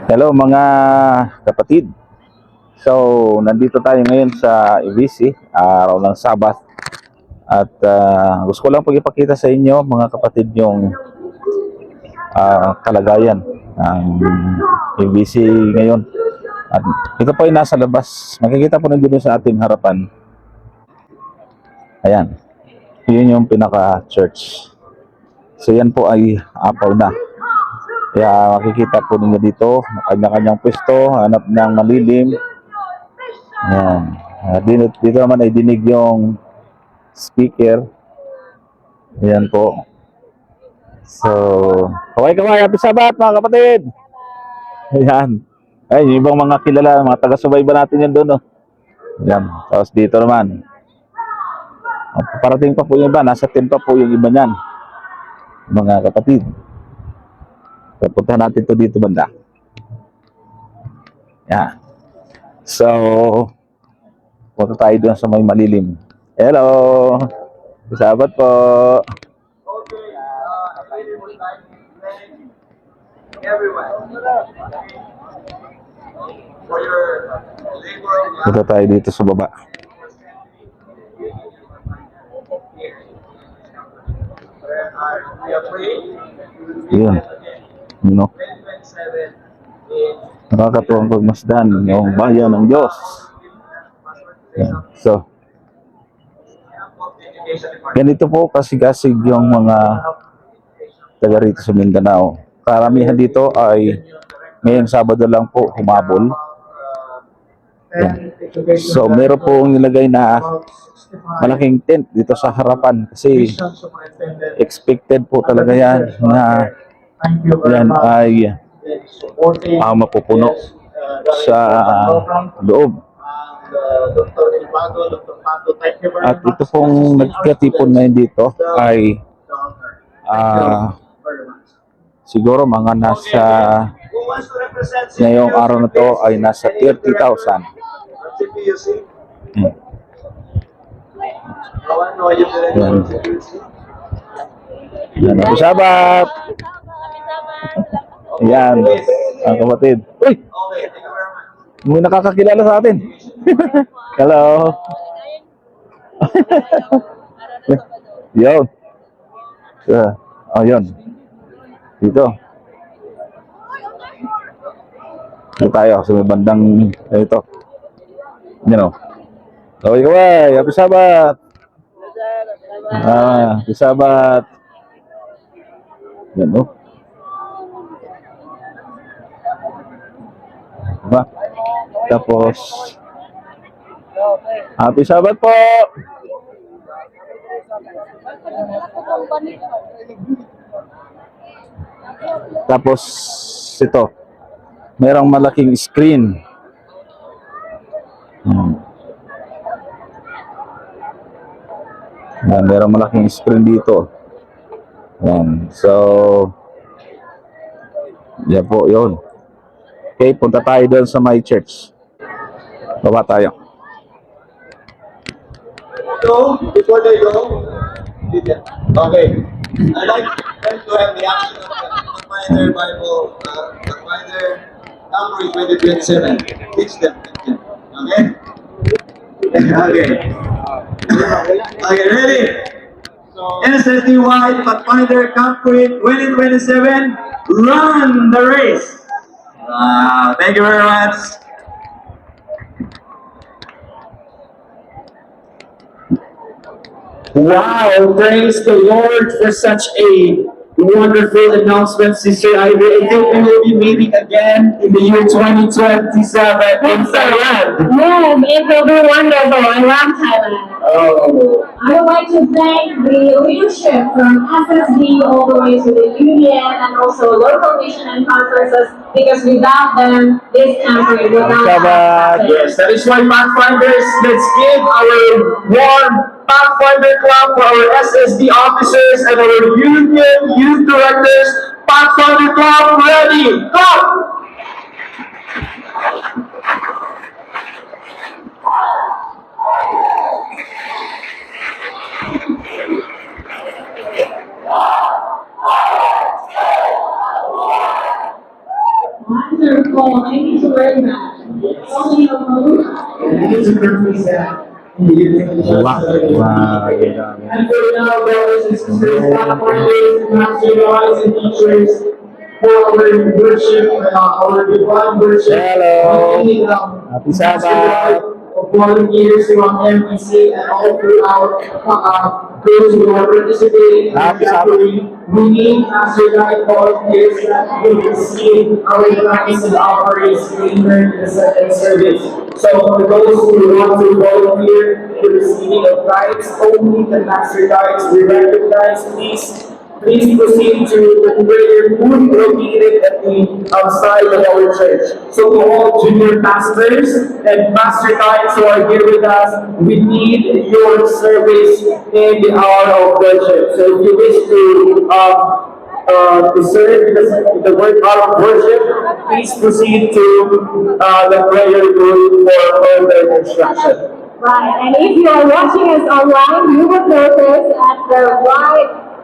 Hello mga kapatid. So, nandito tayo ngayon sa EVC, araw ng Sabat. At gusto ko lang pag-ipakita sa inyo mga kapatid yung kalagayan ng EVC ngayon. At ito po ay nasa labas. Makikita po nandito sa ating harapan. Ayan. Yun yung pinaka-church. So, yan po ay apaw na. Kaya makikita po ninyo dito, kanya-kanyang pwesto, hanap ng malilim. Ayan. Dito naman ay dinig yung speaker. Ayan po. So, kaway-kaway, happy Sabat mga kapatid! Ayan. Ay, yung ibang mga kilala, mga taga-subayba natin yan doon. Oh. Ayan. Tapos dito naman. Parating pa po yung iba, nasa 10 pa po yung iba niyan. Mga kapatid. Punta natin to dito banda. Ayan. So, punta tayo doon sa may malilim. Hello! Sabat po! Punta tayo dito sa baba. Yun. No? Nakakatuwang pagmasdan yung bayan ng Diyos. Yan. So, ganito po kasig-kasig yung mga taga rito sa Mindanao. Karamihan dito ay ngayong Sabado lang po humabol. Yan. So, meron po nilagay na malaking tent dito sa harapan kasi expected po talaga yan na yan ay mapupuno sa loob. At ito pong nagkatipon na dito ay siguro mga nasa ngayong araw na to ay nasa 30,000. Yan. Yan. Happy Sabat! Yan. Ang kapatid. Uy! May nakakakilala sa atin. Hello. Yun. Oh, yun. Dito. Dito tayo sa may bandang ito. Yan o. Kaway-kaway. Happy Sabat. Happy Sabat. Yan o. Diba? Tapos Happy Sabat po. Tapos ito, merong malaking screen. Yan, merong malaking screen dito. Yan. So, yan po yun. Okay, punta tayo doon sa my church. Baba tayo. So, before they go, okay, I'd like them to have the action of the Pathfinder Bible, Pathfinder Calvary 2027. Teach them. Okay? Okay. Okay, ready? SSDY Pathfinder Calvary 2027, run the race. Thank you very much. Wow, praise the Lord for such a wonderful announcement, Sister Ivy. I think we will be meeting again in the year 2027 in Thailand. Yes, it will be wonderful. I love Thailand. Oh. I would like to thank the leadership from FSD all the way to the union and also local mission and conferences, because without them, this country would not have happened. Yes, that is why Pathfinders, let's give our warm Pathfinder Club for our SSD officers and our union youth directors. Pathfinder Club, ready, go! One, Pastor Paul, I need to learn that. Only a moment. Wah, wah, ganda. And for now, brothers and sisters, pastors, masters, and teachers, for our worship, our divine worship. Hello. And, Happy Sabbath. of volunteers from MPC and all throughout those who are participating in the Happy gathering. We need Pastor Guy volunteers that will receive our tithes and offerings later in the second service. So for those who want to volunteer in the receiving of tithes, only the master tithes, we recognize, please proceed to the prayer booth located at the outside of our church. So to all junior pastors and pastor tithes who are here with us, we need your service in the hour of worship. So if you wish to serve the word hour of worship, please proceed to the prayer booth for further instruction. Right, and if you are watching us online, you will notice at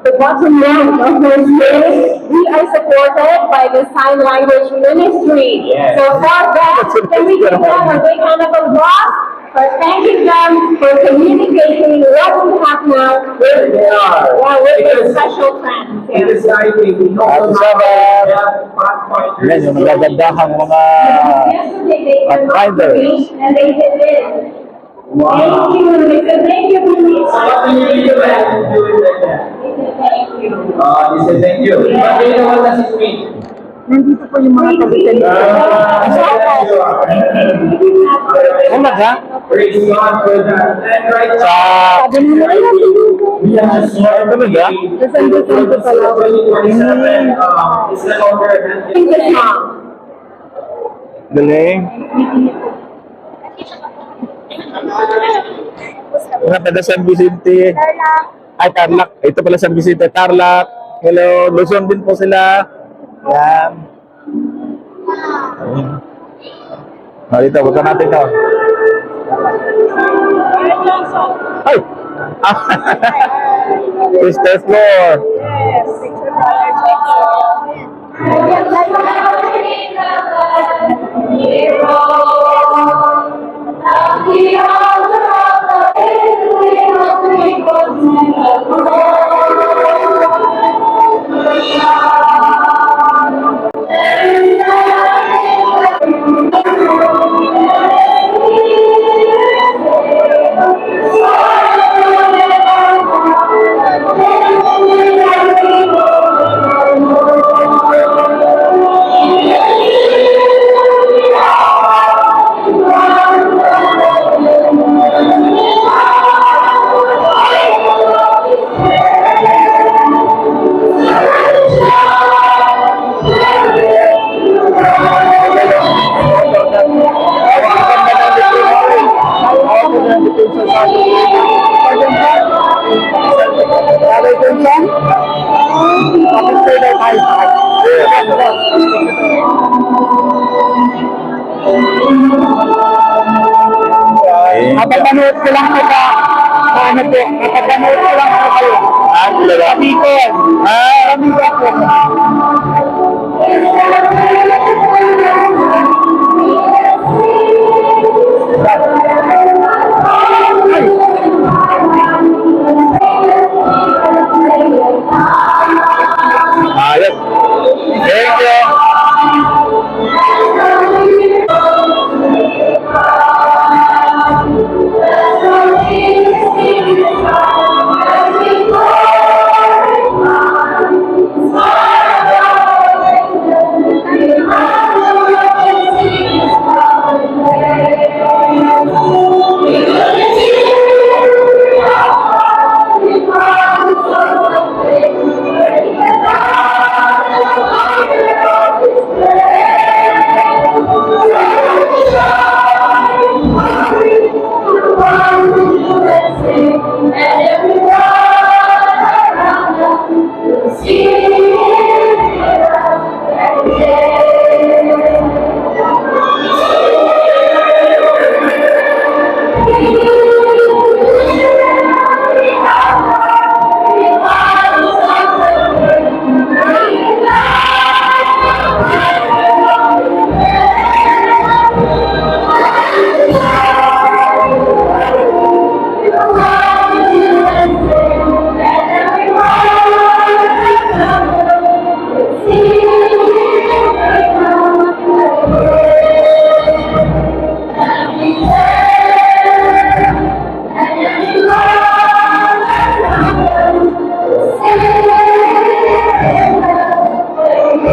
the bottom right of the screen, we are supported by the Sign Language Ministry. Yes. So for that, can we give them a big hand of applause for thanking them for communicating what we have now with, They are. with their Because- special friends. It Yeah. is like we Happy Sabbath. Yan yung nagagandahang mga Yesterday they were Pathfinder. and they did this. Thank you, they said thank you, please. What do you do that? Do it like that. They said thank you. You say thank you. But do you know what does it mean? Nandito po yung mga kabitan. Ulag ha? Praise God for that. And right Sa we have just learned Talaga? December 20 pala. 2027 is no longer Thank you, Mom. galing. Mga taga San Vicente. Ay, Tarlac. Ito pala San Vicente, Tarlac. Hello, Luzon din po sila. Yan. Dito, buksan natin to. Ay! Sister Floor. Napapanood ko lang po ka. Ano po, napapanood ko lang po kayo. Talaga? Kapikon. Kami po. Ayos. Thank you.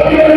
Thank you.